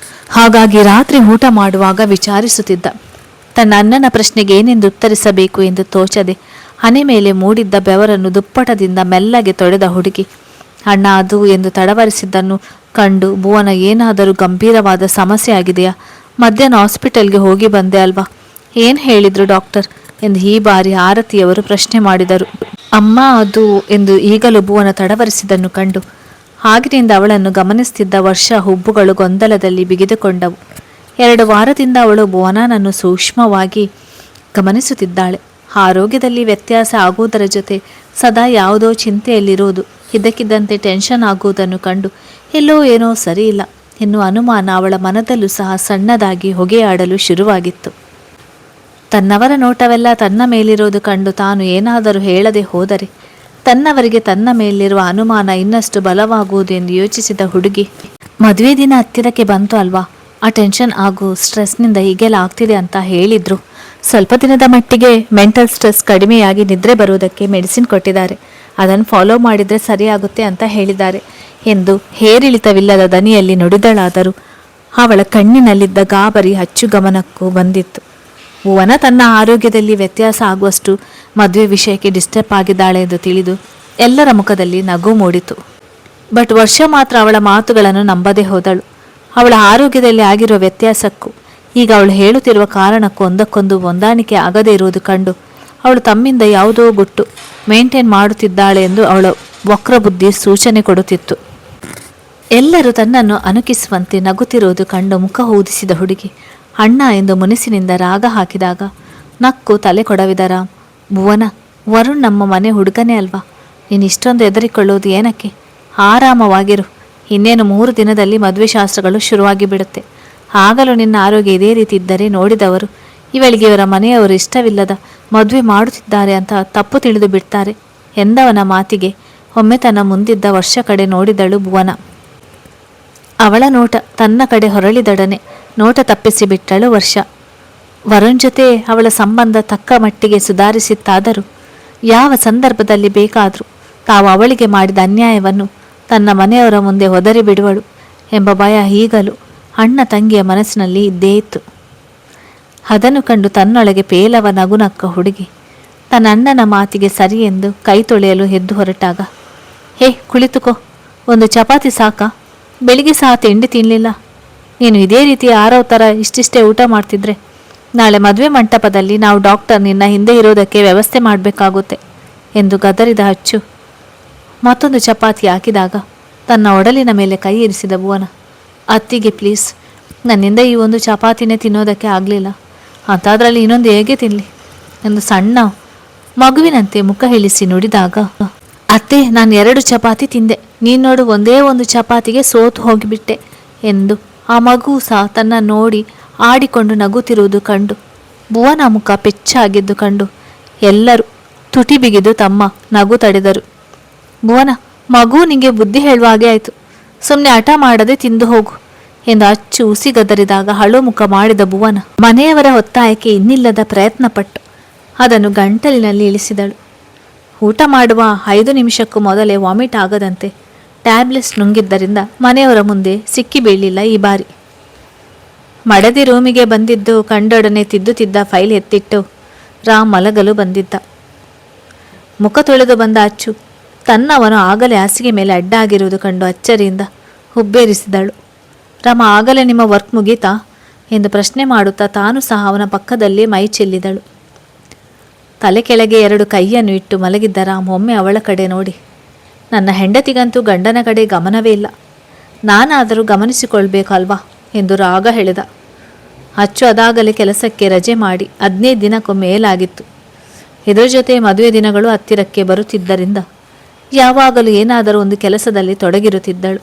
ಹಾಗಾಗಿ ರಾತ್ರಿ ಊಟ ಮಾಡುವಾಗ ವಿಚಾರಿಸುತ್ತಿದ್ದ. ತನ್ನ ಅಣ್ಣನ ಪ್ರಶ್ನೆಗೆ ಏನೆಂದು ಉತ್ತರಿಸಬೇಕು ಎಂದು ತೋಚದೆ ಹಣೆ ಮೇಲೆ ಮೂಡಿದ್ದ ಬೆವರನ್ನು ದುಪ್ಪಟದಿಂದ ಮೆಲ್ಲಗೆ ತೊಳೆದ ಹುಡುಗಿ, ಅಣ್ಣ ಅದು ಎಂದು ತಡವರಿಸಿದ್ದನ್ನು ಕಂಡು ಭುವನ, ಏನಾದರೂ ಗಂಭೀರವಾದ ಸಮಸ್ಯೆ ಆಗಿದೆಯಾ? ಮಧ್ಯಾಹ್ನ ಹಾಸ್ಪಿಟಲ್ಗೆ ಹೋಗಿ ಬಂದೆ ಅಲ್ವಾ, ಏನು ಹೇಳಿದ್ರು ಡಾಕ್ಟರ್ ಎಂದು ಈ ಬಾರಿ ಆರತಿಯವರು ಪ್ರಶ್ನೆ ಮಾಡಿದರು. ಅಮ್ಮ ಅದು ಎಂದು ಈಗಲೂ ಭುವನ ತಡವರಿಸಿದ್ದನ್ನು ಕಂಡು ಆಗಿನಿಂದ ಅವಳನ್ನು ಗಮನಿಸುತ್ತಿದ್ದ ವರ್ಷ ಹುಬ್ಬುಗಳು ಗೊಂದಲದಲ್ಲಿ ಬಿಗಿದುಕೊಂಡವು. 2 ವಾರದಿಂದ ಅವಳು ಭುವನನನ್ನು ಸೂಕ್ಷ್ಮವಾಗಿ ಗಮನಿಸುತ್ತಿದ್ದಾಳೆ. ಆರೋಗ್ಯದಲ್ಲಿ ವ್ಯತ್ಯಾಸ ಆಗುವುದರ ಜೊತೆ ಸದಾ ಯಾವುದೋ ಚಿಂತೆಯಲ್ಲಿರುವುದು, ಇದ್ದಕ್ಕಿದ್ದಂತೆ ಟೆನ್ಷನ್ ಆಗುವುದನ್ನು ಕಂಡು ಎಲ್ಲೋ ಏನೋ ಸರಿಯಿಲ್ಲ ಎನ್ನುವ ಅನುಮಾನ ಅವಳ ಮನದಲ್ಲೂ ಸಹ ಸಣ್ಣದಾಗಿ ಹೊಗೆಯಾಡಲು ಶುರುವಾಗಿತ್ತು. ತನ್ನವರ ನೋಟವೆಲ್ಲ ತನ್ನ ಮೇಲಿರುವುದು ಕಂಡು ತಾನು ಏನಾದರೂ ಹೇಳದೆ ಹೋದರೆ ತನ್ನವರಿಗೆ ತನ್ನ ಮೇಲಿರುವ ಅನುಮಾನ ಇನ್ನಷ್ಟು ಬಲವಾಗುವುದು ಎಂದು ಯೋಚಿಸಿದ ಹುಡುಗಿ, ಮದುವೆ ದಿನ ಹತ್ತಿರಕ್ಕೆ ಬಂತು ಅಲ್ವಾ, ಆ ಟೆನ್ಷನ್ ಹಾಗೂ ಸ್ಟ್ರೆಸ್ನಿಂದ ಹೀಗೆಲ್ಲ ಆಗ್ತಿದೆ ಅಂತ ಹೇಳಿದ್ರು. ಸ್ವಲ್ಪ ದಿನದ ಮಟ್ಟಿಗೆ ಮೆಂಟಲ್ ಸ್ಟ್ರೆಸ್ ಕಡಿಮೆಯಾಗಿ ನಿದ್ರೆ ಬರುವುದಕ್ಕೆ ಮೆಡಿಸಿನ್ ಕೊಟ್ಟಿದ್ದಾರೆ, ಅದನ್ನು ಫಾಲೋ ಮಾಡಿದರೆ ಸರಿಯಾಗುತ್ತೆ ಅಂತ ಹೇಳಿದ್ದಾರೆ ಎಂದು ಹೇರಿಳಿತವಿಲ್ಲದ ದನಿಯಲ್ಲಿ ನುಡಿದಳಾದರೂ ಅವಳ ಕಣ್ಣಿನಲ್ಲಿದ್ದ ಗಾಬರಿ ಅಚ್ಚು ಗಮನಕ್ಕೂ ಬಂದಿತ್ತು. ಭುವನ ತನ್ನ ಆರೋಗ್ಯದಲ್ಲಿ ವ್ಯತ್ಯಾಸ ಆಗುವಷ್ಟು ಮದುವೆ ವಿಷಯಕ್ಕೆ ಡಿಸ್ಟರ್ಬ್ ಆಗಿದ್ದಾಳೆ ಎಂದು ತಿಳಿದು ಎಲ್ಲರ ಮುಖದಲ್ಲಿ ನಗು ಮೂಡಿತು. ಬಟ್ ವರ್ಷ ಮಾತ್ರ ಅವಳ ಮಾತುಗಳನ್ನು ನಂಬದೇ ಹೋದಳು. ಅವಳ ಆರೋಗ್ಯದಲ್ಲಿ ಆಗಿರುವ ವ್ಯತ್ಯಾಸಕ್ಕೂ ಈಗ ಅವಳು ಹೇಳುತ್ತಿರುವ ಕಾರಣಕ್ಕೂ ಒಂದಕ್ಕೊಂದು ಹೊಂದಾಣಿಕೆ ಆಗದೇ ಇರುವುದು ಕಂಡು ಅವಳು ತಮ್ಮಿಂದ ಯಾವುದೋ ಗುಟ್ಟು ಮೇಂಟೈನ್ ಮಾಡುತ್ತಿದ್ದಾಳೆ ಎಂದು ಅವಳ ವಕ್ರಬುದ್ಧಿ ಸೂಚನೆ ಕೊಡುತ್ತಿತ್ತು. ಎಲ್ಲರೂ ತನ್ನನ್ನು ಅನುಕಿಸುವಂತೆ ನಗುತ್ತಿರುವುದು ಕಂಡು ಮುಖ ಊದಿಸಿದ ಹುಡುಗಿ ಅಣ್ಣ ಎಂದು ಮುನಿಸಿನಿಂದ ರಾಗ ಹಾಕಿದಾಗ ನಕ್ಕು ತಲೆ ಕೊಡವಿದ ರಾಮ್. ಭುವನ, ವರುಣ್ ನಮ್ಮ ಮನೆ ಹುಡುಗನೇ ಅಲ್ವಾ, ನೀನು ಇಷ್ಟೊಂದು ಹೆದರಿಕೊಳ್ಳುವುದು ಏನಕ್ಕೆ? ಆರಾಮವಾಗಿರು, ಇನ್ನೇನು 3 ದಿನದಲ್ಲಿ ಮದುವೆ ಶಾಸ್ತ್ರಗಳು ಶುರುವಾಗಿ ಬಿಡುತ್ತೆ. ಆಗಲೂ ನಿನ್ನ ಆರೋಗ್ಯ ಇದೇ ರೀತಿ ಇದ್ದರೆ ನೋಡಿದವರು ಇವಳಿಗೆ ಇವರ ಮನೆಯವರು ಇಷ್ಟವಿಲ್ಲದ ಮದುವೆ ಮಾಡುತ್ತಿದ್ದಾರೆ ಅಂತ ತಪ್ಪು ತಿಳಿದು ಬಿಡ್ತಾರೆ ಎಂದವನ ಮಾತಿಗೆ ಒಮ್ಮೆ ತನ್ನ ಮುಂದಿದ್ದ ವರ್ಷ ಕಡೆ ನೋಡಿದಳು ಭುವನ. ಅವಳ ನೋಟ ತನ್ನ ಕಡೆ ಹೊರಳಿದೊಡನೆ ನೋಟ ತಪ್ಪಿಸಿ ಬಿಟ್ಟಳು ವರ್ಷ. ವರುಣ್ ಜೊತೆ ಅವಳ ಸಂಬಂಧ ತಕ್ಕ ಮಟ್ಟಿಗೆ ಸುಧಾರಿಸಿತ್ತಾದರೂ ಯಾವ ಸಂದರ್ಭದಲ್ಲಿ ಬೇಕಾದರೂ ತಾವು ಅವಳಿಗೆ ಮಾಡಿದ ಅನ್ಯಾಯವನ್ನು ತನ್ನ ಮನೆಯವರ ಮುಂದೆ ಒದರಿ ಬಿಡುವಳು ಎಂಬ ಭಯ ಈಗಲೂ ಅಣ್ಣ ತಂಗಿಯ ಮನಸ್ಸಿನಲ್ಲಿ ಇದ್ದೇ ಇತ್ತು. ಅದನ್ನು ಕಂಡು ತನ್ನೊಳಗೆ ಪೇಲವ ನಗುನಕ್ಕ ಹುಡುಗಿ ತನ್ನ ಅಣ್ಣನ ಮಾತಿಗೆ ಸರಿ ಎಂದು ಕೈ ತೊಳೆಯಲು ಎದ್ದು ಹೊರಟಾಗ, ಹೇ ಕುಳಿತುಕೋ, ಒಂದು ಚಪಾತಿ ಸಾಕಾ? ಬೆಳಿಗ್ಗೆ ಸಹ ತಿಂಡಿ ತಿನ್ನಲಿಲ್ಲ. ನೀನು ಇದೇ ರೀತಿ ಆರೋ ಥರ ಇಷ್ಟಿಷ್ಟೇ ಊಟ ಮಾಡ್ತಿದ್ರೆ ನಾಳೆ ಮದುವೆ ಮಂಟಪದಲ್ಲಿ ನಾವು ಡಾಕ್ಟರ್ ನಿನ್ನ ಹಿಂದೆ ಇರೋದಕ್ಕೆ ವ್ಯವಸ್ಥೆ ಮಾಡಬೇಕಾಗುತ್ತೆ ಎಂದು ಗದರಿದ ಅಚ್ಚು ಮತ್ತೊಂದು ಚಪಾತಿ ಹಾಕಿದಾಗ ತನ್ನ ಒಡಲಿನ ಮೇಲೆ ಕೈ ಇರಿಸಿದ ಭುವನ. ಅತ್ತಿಗೆ ಪ್ಲೀಸ್, ನನ್ನಿಂದ ಈ ಒಂದು ಚಪಾತಿನೇ ತಿನ್ನೋದಕ್ಕೆ ಆಗಲಿಲ್ಲ, ಅಂಥದ್ರಲ್ಲಿ ಇನ್ನೊಂದು ಹೇಗೆ ತಿನ್ನಲಿ ಎಂದು ಸಣ್ಣ ಮಗುವಿನಂತೆ ಮುಖ ಇಳಿಸಿ ನುಡಿದಾಗ, ಅತ್ತೆ ನಾನು 2 ಚಪಾತಿ ತಿಂದೆ, ನೀನು ನೋಡು ಒಂದೇ ಒಂದು ಚಪಾತಿಗೆ ಸೋತು ಹೋಗಿಬಿಟ್ಟೆ ಎಂದು ಆ ಮಗು ಸಹ ತನ್ನ ನೋಡಿ ಆಡಿಕೊಂಡು ನಗುತ್ತಿರುವುದು ಕಂಡು ಭುವನ ಮುಖ ಪೆಚ್ಚಾಗಿದ್ದು ಕಂಡು ಎಲ್ಲರೂ ತುಟಿ ಬಿಗಿದು ತಮ್ಮ ನಗು ತಡೆದರು. ಭುವನ, ಮಗು ನಿಂಗೆ ಬುದ್ಧಿ ಹೇಳುವ ಹಾಗೆ ಆಯಿತು, ಸುಮ್ಮನೆ ಹಠ ಮಾಡದೆ ತಿಂದು ಹೋಗು ಎಂದು ಅಚ್ಚು ಉಸಿಗದರಿದಾಗ ಹಳು ಮುಖ ಮಾಡಿದ ಭುವನ ಮನೆಯವರ ಒತ್ತಾಯಕ್ಕೆ ಇನ್ನಿಲ್ಲದ ಪ್ರಯತ್ನಪಟ್ಟು ಅದನ್ನು ಗಂಟಲಿನಲ್ಲಿ ಇಳಿಸಿದಳು. ಊಟ ಮಾಡುವ 5 ನಿಮಿಷಕ್ಕೂ ಮೊದಲೇ ವಾಮಿಟ್ ಆಗದಂತೆ ಟ್ಯಾಬ್ಲೆಟ್ಸ್ ನುಂಗಿದ್ದರಿಂದ ಮನೆಯವರ ಮುಂದೆ ಸಿಕ್ಕಿ ಬೀಳಲಿಲ್ಲ ಈ ಬಾರಿ. ಮಡದಿ ರೂಮಿಗೆ ಬಂದಿದ್ದು ಕಂಡೊಡನೆ ತಿದ್ದುತ್ತಿದ್ದ ಫೈಲ್ ಎತ್ತಿಟ್ಟು ರಾಮ್ ಮಲಗಲು ಬಂದಿದ್ದ. ಮುಖ ತೊಳೆದು ಬಂದ ಅಚ್ಚು ತನ್ನವನು ಆಗಲೇ ಹಾಸಿಗೆ ಮೇಲೆ ಅಡ್ಡಾಗಿರುವುದು ಕಂಡು ಅಚ್ಚರಿಯಿಂದ ಹುಬ್ಬೇರಿಸಿದಳು. ರಾಮ, ಆಗಲೇ ನಿಮ್ಮ ವರ್ಕ್ ಮುಗೀತಾ ಎಂದು ಪ್ರಶ್ನೆ ಮಾಡುತ್ತಾ ತಾನು ಸಹ ಅವನ ಪಕ್ಕದಲ್ಲಿ ಮೈ ಚೆಲ್ಲಿದಳು. ತಲೆ ಕೆಳಗೆ 2 ಕೈಯನ್ನು ಇಟ್ಟು ಮಲಗಿದ್ದ ರಾಮ್ ಒಮ್ಮೆ ಅವಳ ಕಡೆ ನೋಡಿ, ನನ್ನ ಹೆಂಡತಿಗಂತೂ ಗಂಡನ ಕಡೆ ಗಮನವೇ ಇಲ್ಲ, ನಾನಾದರೂ ಗಮನಿಸಿಕೊಳ್ಬೇಕಲ್ವಾ ಎಂದು ರಾಗ ಹೇಳಿದ. ಅಚ್ಚು ಅದಾಗಲೇ ಕೆಲಸಕ್ಕೆ ರಜೆ ಮಾಡಿ 15 ದಿನಕ್ಕೂ ಮೇಲಾಗಿತ್ತು. ಇದರ ಜೊತೆ ಮದುವೆ ದಿನಗಳು ಹತ್ತಿರಕ್ಕೆ ಬರುತ್ತಿದ್ದರಿಂದ ಯಾವಾಗಲೂ ಏನಾದರೂ ಒಂದು ಕೆಲಸದಲ್ಲಿ ತೊಡಗಿರುತ್ತಿದ್ದಳು.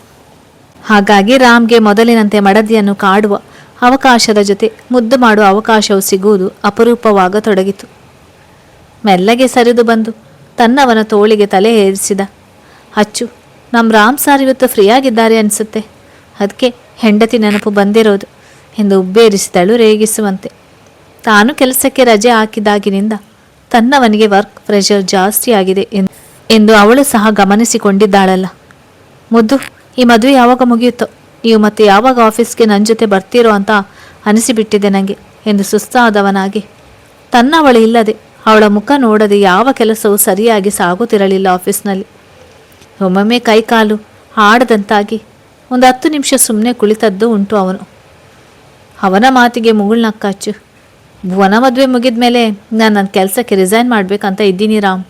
ಹಾಗಾಗಿ ರಾಮ್ಗೆ ಮೊದಲಿನಂತೆ ಮಡದಿಯನ್ನು ಕಾಡುವ ಅವಕಾಶದ ಜೊತೆ ಮುದ್ದು ಮಾಡುವ ಅವಕಾಶವು ಸಿಗುವುದು ಅಪರೂಪವಾಗತೊಡಗಿತು. ಮೆಲ್ಲಗೆ ಸರಿದು ಬಂದು ತನ್ನವನ ತೋಳಿಗೆ ತಲೆ ಏರಿಸಿದ. ಅಚ್ಚು, ನಮ್ಮ ರಾಮ್ ಸಾರ್ ಇವತ್ತು ಫ್ರೀಯಾಗಿದ್ದಾರೆ ಅನಿಸುತ್ತೆ, ಅದಕ್ಕೆ ಹೆಂಡತಿ ನೆನಪು ಬಂದಿರೋದು ಎಂದು ಉಬ್ಬೇರಿಸಿದಳು ರೇಗಿಸುವಂತೆ. ತಾನು ಕೆಲಸಕ್ಕೆ ರಜೆ ಹಾಕಿದಾಗಿನಿಂದ ತನ್ನವನಿಗೆ ವರ್ಕ್ ಪ್ರೆಷರ್ ಜಾಸ್ತಿ ಆಗಿದೆ ಎಂದು ಅವಳು ಸಹ ಗಮನಿಸಿಕೊಂಡಿದ್ದಾಳಲ್ಲ. ಮುದ್ದು, ಈ ಮದುವೆ ಯಾವಾಗ ಮುಗಿಯುತ್ತೋ, ನೀವು ಮತ್ತೆ ಯಾವಾಗ ಆಫೀಸ್ಗೆ ನನ್ನ ಜೊತೆ ಬರ್ತೀರೋ ಅಂತ ಅನಿಸಿಬಿಟ್ಟಿದೆ ನನಗೆ ಎಂದು ಸುಸ್ತಾದವನಾಗಿ ತನ್ನವಳು ಇಲ್ಲದೆ ಅವಳ ಮುಖ ನೋಡದೆ ಯಾವ ಕೆಲಸವೂ ಸರಿಯಾಗಿ ಸಾಗುತ್ತಿರಲಿಲ್ಲ ಆಫೀಸ್ನಲ್ಲಿ. ಒಮ್ಮೊಮ್ಮೆ ಕೈಕಾಲು ಆಡದಂತಾಗಿ ಒಂದು 10 ನಿಮಿಷ ಸುಮ್ಮನೆ ಕುಳಿತದ್ದು ಉಂಟು ಅವನು. ಅವನ ಮಾತಿಗೆ ಮುಗುಳ್ನಕ್ಕಾಚು, ಭುವನ ಮದುವೆ ಮುಗಿದ ಮೇಲೆ ನಾನು ನನ್ನ ಕೆಲಸಕ್ಕೆ ರಿಸೈನ್ ಮಾಡಬೇಕಂತ ಇದ್ದೀನಿ ರಾಮ್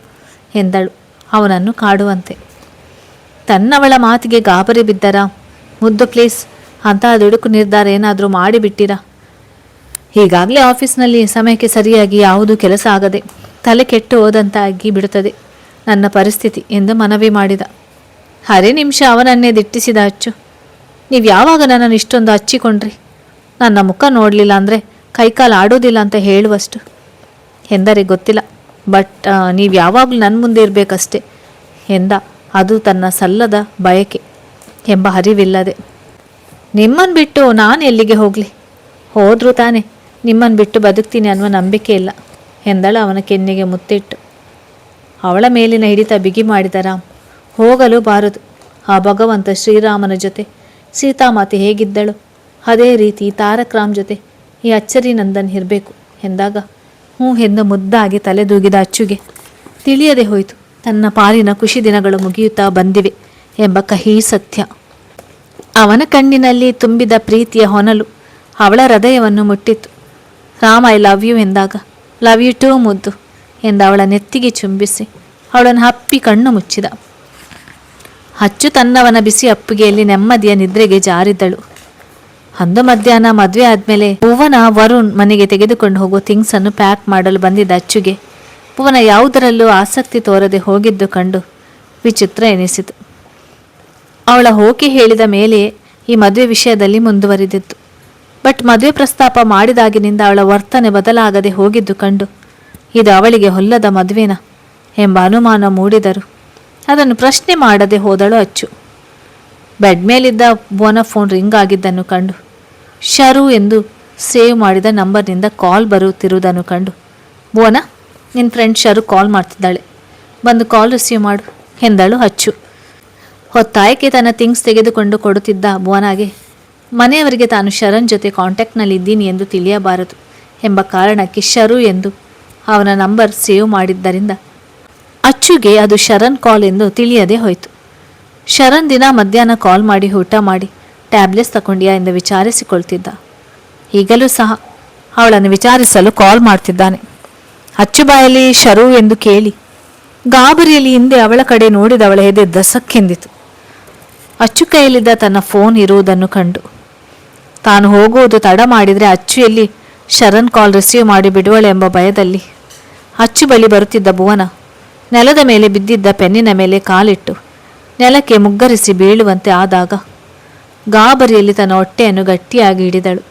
ಎಂದಳು ಅವನನ್ನು ಕಾಡುವಂತೆ. ತನ್ನವಳ ಮಾತಿಗೆ ಗಾಬರಿ ಬಿದ್ದ ರಾಮ್, ಮುದ್ದು ಪ್ಲೀಸ್, ಅಂತಹ ದುಡುಕು ನಿರ್ಧಾರ ಏನಾದರೂ ಮಾಡಿಬಿಟ್ಟಿರಾ? ಈಗಾಗಲೇ ಆಫೀಸ್ನಲ್ಲಿ ಸಮಯಕ್ಕೆ ಸರಿಯಾಗಿ ಯಾವುದೂ ಕೆಲಸ ಆಗದೆ ತಲೆ ಕೆಟ್ಟು ಹೋದಂತಾಗಿ ಬಿಡುತ್ತದೆ ನನ್ನ ಪರಿಸ್ಥಿತಿ ಎಂದು ಮನವಿ ಮಾಡಿದ. 1 ನಿಮಿಷ ಅವನನ್ನೇ ದಿಟ್ಟಿಸಿದ ಅಚ್ಚು, ನೀವು ಯಾವಾಗ ನನ್ನನ್ನು ಇಷ್ಟೊಂದು ಹಚ್ಚಿಕೊಂಡ್ರಿ? ನನ್ನ ಮುಖ ನೋಡಲಿಲ್ಲ ಅಂದರೆ ಕೈಕಾಲು ಆಡೋದಿಲ್ಲ ಅಂತ ಹೇಳುವಷ್ಟು ಎಂದರೆ ಗೊತ್ತಿಲ್ಲ, ಬಟ್ ನೀವು ಯಾವಾಗಲೂ ನನ್ನ ಮುಂದೆ ಇರಬೇಕಷ್ಟೆ ಎಂದ. ಅದು ತನ್ನ ಸಲ್ಲದ ಬಯಕೆ ಎಂಬ ಅರಿವಿಲ್ಲದೆ. ನಿಮ್ಮನ್ನು ಬಿಟ್ಟು ನಾನು ಎಲ್ಲಿಗೆ ಹೋಗಲಿ? ಹೋದರೂ ತಾನೆ ನಿಮ್ಮನ್ನು ಬಿಟ್ಟು ಬದುಕ್ತೀನಿ ಅನ್ನುವ ನಂಬಿಕೆ ಇಲ್ಲ ಎಂದಳು ಅವನ ಕೆನ್ನೆಗೆ ಮುತ್ತಿಟ್ಟು. ಅವಳ ಮೇಲಿನ ಹಿಡಿತ ಬಿಗಿ ಮಾಡಿದ ರಾಮ್, ಹೋಗಲು ಬಾರದು. ಆ ಭಗವಂತ ಶ್ರೀರಾಮನ ಜೊತೆ ಸೀತಾಮಾತೆ ಹೇಗಿದ್ದಳು ಅದೇ ರೀತಿ ತಾರಕ್ ರಾಮ್ ಜೊತೆ ಈ ಅಚ್ಚರಿ ನಂದನ್ ಇರಬೇಕು ಎಂದಾಗ ಹ್ಞೂ ಎಂದು ಮುದ್ದಾಗಿ ತಲೆದೂಗಿದ ಅಚ್ಚುಗೆ ತಿಳಿಯದೆ ಹೋಯಿತು ತನ್ನ ಪಾಲಿನ ಖುಷಿ ದಿನಗಳು ಮುಗಿಯುತ್ತಾ ಬಂದಿವೆ ಎಂಬ ಕಹಿ ಸತ್ಯ. ಅವನ ಕಣ್ಣಿನಲ್ಲಿ ತುಂಬಿದ ಪ್ರೀತಿಯ ಹೊನಲು ಅವಳ ಹೃದಯವನ್ನು ಮುಟ್ಟಿತ್ತು. ರಾಮ್, ಐ ಲವ್ ಯು ಎಂದಾಗ ಲವ್ ಯು ಟೂ ಮುದ್ದು ಎಂದು ಅವಳ ನೆತ್ತಿಗೆ ಚುಂಬಿಸಿ ಅವಳನ್ನು ಹಪ್ಪಿ ಕಣ್ಣು ಮುಚ್ಚಿದ. ಅಚ್ಚು ತನ್ನವನ ಬಿಸಿ ಅಪ್ಪುಗೆಯಲ್ಲಿ ನೆಮ್ಮದಿಯ ನಿದ್ರೆಗೆ ಜಾರಿದ್ದಳು. ಅಂದು ಮಧ್ಯಾಹ್ನ ಮದುವೆ ಆದಮೇಲೆ ಭುವನ ವರುಣ್ ಮನೆಗೆ ತೆಗೆದುಕೊಂಡು ಹೋಗೋ ಥಿಂಗ್ಸನ್ನು ಪ್ಯಾಕ್ ಮಾಡಲು ಬಂದಿದ್ದ ಅಚ್ಚುಗೆ ಭುವನ ಯಾವುದರಲ್ಲೂ ಆಸಕ್ತಿ ತೋರದೆ ಹೋಗಿದ್ದು ಕಂಡು ವಿಚಿತ್ರ ಎನಿಸಿತು. ಅವಳ ಹೋಕೆ ಹೇಳಿದ ಮೇಲೆಯೇ ಈ ಮದುವೆ ವಿಷಯದಲ್ಲಿ ಮುಂದುವರಿದಿತ್ತು. ಬಟ್ ಮದುವೆ ಪ್ರಸ್ತಾಪ ಮಾಡಿದಾಗಿನಿಂದ ಅವಳ ವರ್ತನೆ ಬದಲಾಗದೆ ಹೋಗಿದ್ದು ಕಂಡು ಇದು ಅವಳಿಗೆ ಹೊಲ್ಲದ ಮದುವೆನಾ ಎಂಬ ಅನುಮಾನ ಮೂಡಿದರು ಅದನ್ನು ಪ್ರಶ್ನೆ ಮಾಡದೆ ಹೋದಳು ಅಚ್ಚು. ಬೆಡ್ ಮೇಲಿದ್ದ ಭುವನ ಫೋನ್ ರಿಂಗ್ ಆಗಿದ್ದನ್ನು ಕಂಡು ಶರು ಎಂದು ಸೇವ್ ಮಾಡಿದ ನಂಬರ್ನಿಂದ ಕಾಲ್ ಬರುತ್ತಿರುವುದನ್ನು ಕಂಡು, ಭುವನ, ನಿನ್ನ ಫ್ರೆಂಡ್ ಶರು ಕಾಲ್ ಮಾಡ್ತಿದ್ದಾಳೆ, ಬಂದು ಕಾಲ್ ರಿಸೀವ್ ಮಾಡು ಎಂದಳು ಅಚ್ಚು. ಹೊತ್ತಾಯಕ್ಕೆ ತನ್ನ ಥಿಂಗ್ಸ್ ತೆಗೆದುಕೊಂಡು ಕೊಡುತ್ತಿದ್ದ ಭುವನಾಗೆ ಮನೆಯವರಿಗೆ ತಾನು ಶರಣ್ ಜೊತೆ ಕಾಂಟ್ಯಾಕ್ಟ್ನಲ್ಲಿದ್ದೀನಿ ಎಂದು ತಿಳಿಯಬಾರದು ಎಂಬ ಕಾರಣಕ್ಕೆ ಶರು ಎಂದು ಅವನ ನಂಬರ್ ಸೇವ್ ಮಾಡಿದ್ದರಿಂದ ಅಚ್ಚುಗೆ ಅದು ಶರಣ್ ಕಾಲ್ ಎಂದು ತಿಳಿಯದೇ ಹೋಯಿತು. ಶರಣ್ ದಿನ ಮಧ್ಯಾಹ್ನ ಕಾಲ್ ಮಾಡಿ ಊಟ ಮಾಡಿ ಟ್ಯಾಬ್ಲೆಟ್ಸ್ ತಗೊಂಡ್ಯಾ ಎಂದು ವಿಚಾರಿಸಿಕೊಳ್ತಿದ್ದ. ಈಗಲೂ ಸಹ ಅವಳನ್ನು ವಿಚಾರಿಸಲು ಕಾಲ್ ಮಾಡ್ತಿದ್ದಾನೆ. ಅಚ್ಚು ಬಾಯಲ್ಲಿ ಶರು ಎಂದು ಕೇಳಿ ಗಾಬರಿಯಲ್ಲಿ ಹಿಂದೆ ಅವಳ ಕಡೆ ನೋಡಿದವಳ ಎದೆ ದಸಕ್ಕೆಂದಿತು. ಅಚ್ಚು ಕೈಯಲ್ಲಿದ್ದ ತನ್ನ ಫೋನ್ ಇರುವುದನ್ನು ಕಂಡು ತಾನು ಹೋಗುವುದು ತಡ ಮಾಡಿದರೆ ಅಚ್ಚು ಎಲ್ಲಿ ಶರಣ್ ಕಾಲ್ ರಿಸೀವ್ ಮಾಡಿ ಬಿಡುವಳೆ ಎಂಬ ಭಯದಲ್ಲಿ ಅಚ್ಚು ಬಳಿ ಬರುತ್ತಿದ್ದ ಭುವನ ನೆಲದ ಮೇಲೆ ಬಿದ್ದಿದ್ದ ಪೆನ್ನಿನ ಮೇಲೆ ಕಾಲಿಟ್ಟು ನೆಲಕ್ಕೆ ಮುಗ್ಗರಿಸಿ ಬೀಳುವಂತೆ ಆದಾಗ ಗಾಬರಿಯಲ್ಲಿ ತನ್ನ ಹೊಟ್ಟೆಯನ್ನು ಗಟ್ಟಿಯಾಗಿ ಹಿಡಿದಳು.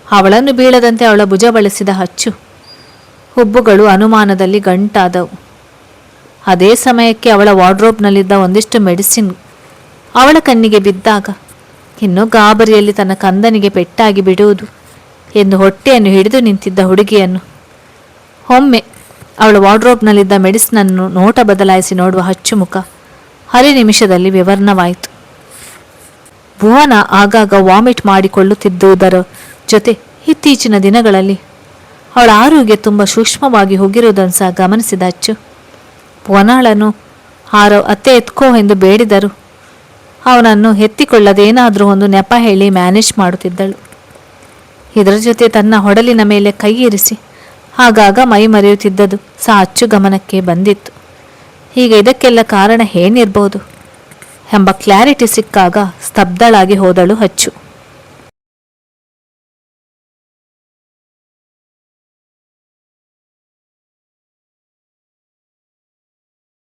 ಅವಳನ್ನು ಬೀಳದಂತೆ ಅವಳ ಭುಜ ಬಳಸಿದ ಅಚ್ಚು ಹುಬ್ಬುಗಳು ಅನುಮಾನದಲ್ಲಿ ಗಂಟಾದವು. ಅದೇ ಸಮಯಕ್ಕೆ ಅವಳ ವಾರ್ಡ್ರೋಬ್ನಲ್ಲಿದ್ದ ಒಂದಿಷ್ಟು ಮೆಡಿಸಿನ್ ಅವಳ ಕಣ್ಣಿಗೆ ಬಿದ್ದಾಗ ಇನ್ನೂ ಗಾಬರಿಯಲ್ಲಿ ತನ್ನ ಕಂದನಿಗೆ ಪೆಟ್ಟಾಗಿ ಬಿಡುವುದು ಎಂದು ಹೊಟ್ಟೆಯನ್ನು ಹಿಡಿದು ನಿಂತಿದ್ದ ಹುಡುಗಿಯನ್ನು ಒಮ್ಮೆ ಅವಳ ವಾರ್ಡ್ರೋಬ್ನಲ್ಲಿದ್ದ ಮೆಡಿಸಿನನ್ನು ನೋಟ ಬದಲಾಯಿಸಿ ನೋಡುವ ಅಚ್ಚು ಮುಖ ಹರಿ ನಿಮಿಷದಲ್ಲಿ ವಿವರಣವಾಯಿತು. ಭುವನ ಆಗಾಗ ವಾಮಿಟ್ ಮಾಡಿಕೊಳ್ಳುತ್ತಿದ್ದುದರ ಜೊತೆ ಇತ್ತೀಚಿನ ದಿನಗಳಲ್ಲಿ ಅವಳ ಆರೋಗ್ಯ ತುಂಬ ಸೂಕ್ಷ್ಮವಾಗಿ ಹೋಗಿರುವುದನ್ನು ಸಹ ಗಮನಿಸಿದ ಅಚ್ಚು ಭುವನಾಳನ್ನು ಅತ್ತೆ ಎತ್ಕೋ ಎಂದು ಬೇಡಿದರು ಅವನನ್ನು ಎತ್ತಿಕೊಳ್ಳದೇನಾದರೂ ಒಂದು ನೆಪ ಹೇಳಿ ಮ್ಯಾನೇಜ್ ಮಾಡುತ್ತಿದ್ದಳು. ಇದರ ಜೊತೆ ತನ್ನ ಹೊಡಲಿನ ಮೇಲೆ ಕೈ ಇರಿಸಿ ಆಗಾಗ ಮೈ ಮರೆಯುತ್ತಿದ್ದದು ಸಹ ಅಚ್ಚು ಗಮನಕ್ಕೆ ಬಂದಿತ್ತು. ಈಗ ಇದಕ್ಕೆಲ್ಲ ಕಾರಣ ಏನಿರಬಹುದು ಎಂಬ ಕ್ಲಾರಿಟಿ ಸಿಕ್ಕಾಗ ಸ್ತಬ್ಧಳಾಗಿ ಹೋದಳು ಅಚ್ಚು.